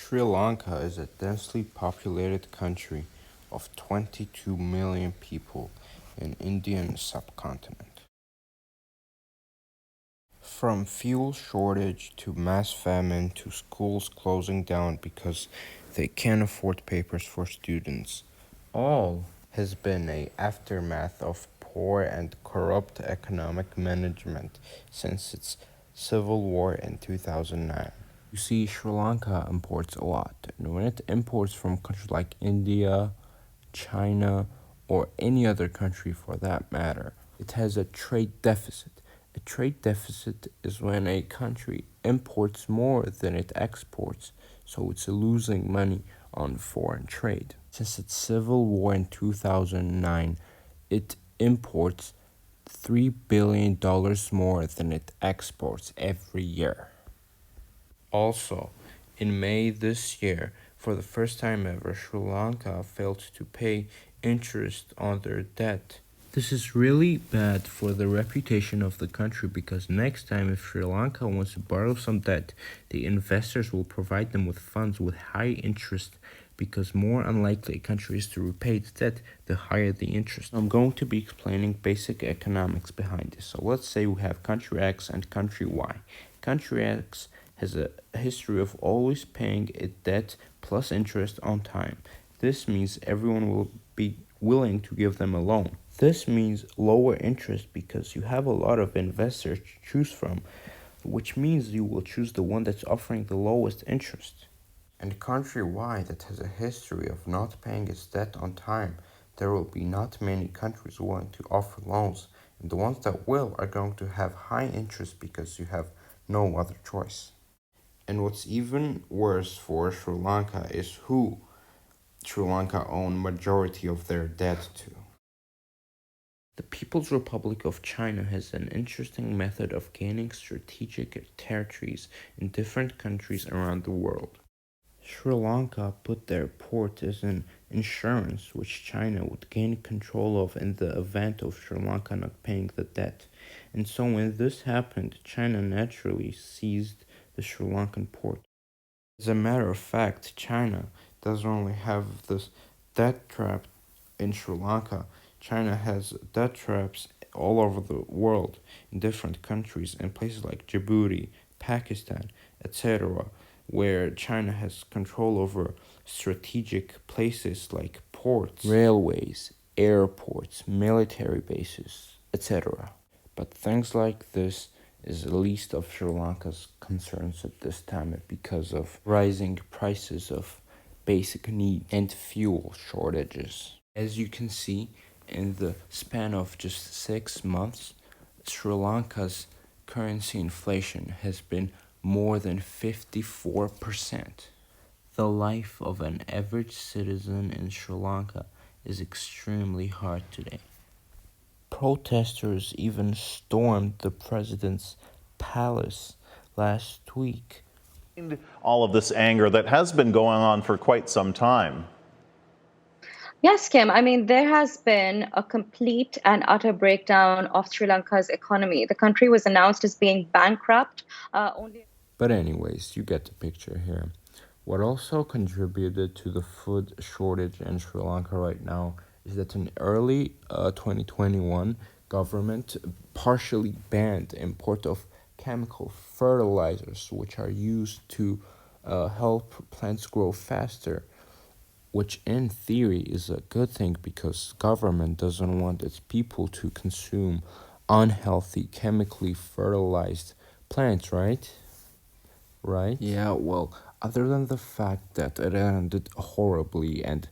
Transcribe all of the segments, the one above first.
Sri Lanka is a densely populated country of 22 million people in Indian subcontinent. From fuel shortage to mass famine to schools closing down because they can't afford papers for students, all has been a aftermath of poor and corrupt economic management since its civil war in 2009. You see, Sri Lanka imports a lot, and when it imports from countries like India, China, or any other country for that matter, it has a trade deficit. A trade deficit is when a country imports more than it exports, so it's losing money on foreign trade. Since its civil war in 2009, it imports $3 billion more than it exports every year. Also, in May this year, for the first time ever, Sri Lanka failed to pay interest on their debt. This is really bad for the reputation of the country because next time if Sri Lanka wants to borrow some debt, the investors will provide them with funds with high interest because more unlikely a country is to repay its debt, the higher the interest. I'm going to be explaining basic economics behind this. So let's say we have country X and country Y. Country X has a history of always paying its debt plus interest on time. This means everyone will be willing to give them a loan. This means lower interest because you have a lot of investors to choose from, which means you will choose the one that's offering the lowest interest. And country Y that has a history of not paying its debt on time, there will be not many countries willing to offer loans, and the ones that will are going to have high interest because you have no other choice. And what's even worse for Sri Lanka is who Sri Lanka own majority of their debt to. The People's Republic of China has an interesting method of gaining strategic territories in different countries around the world. Sri Lanka put their port as an insurance which China would gain control of in the event of Sri Lanka not paying the debt. And so when this happened, China naturally seized the Sri Lankan port. As a matter of fact, China doesn't only have this debt trap in Sri Lanka, China has debt traps all over the world in different countries in places like Djibouti, Pakistan, etc., where China has control over strategic places like ports, railways, airports, military bases, etc. But things like this is the least of Sri Lanka's concerns at this time because of rising prices of basic needs and fuel shortages. As you can see, in the span of just 6 months, Sri Lanka's currency inflation has been more than 54%. The life of an average citizen in Sri Lanka is extremely hard today. Protesters even stormed the president's palace last week. All of this anger that has been going on for quite some time. Yes, Kim. I mean, there has been a complete and utter breakdown of Sri Lanka's economy. The country was announced as being bankrupt only. But anyways, you get the picture here. What also contributed to the food shortage in Sri Lanka right now is that in early 2021, government partially banned import of chemical fertilizers, which are used to help plants grow faster, which in theory is a good thing because government doesn't want its people to consume unhealthy, chemically fertilized plants, right? Right? Yeah, well, other than the fact that it ended horribly and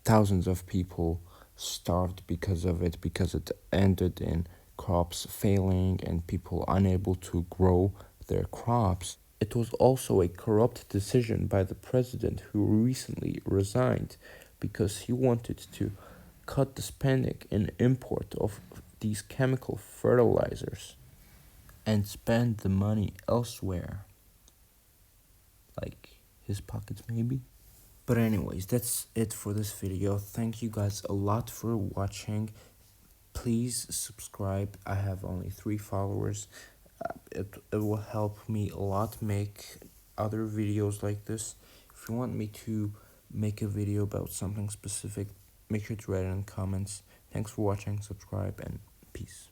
thousands of people starved because of it, because it ended in crops failing and people unable to grow their crops, it was also a corrupt decision by the president who recently resigned because he wanted to cut the spending in import of these chemical fertilizers and spend the money elsewhere. Like his pockets maybe. But anyways, that's it for this video. Thank you guys a lot for watching. Please subscribe. I have only 3 followers. It will help me a lot make other videos like this. If you want me to make a video about something specific, make sure to write it in the comments. Thanks for watching, subscribe, and peace.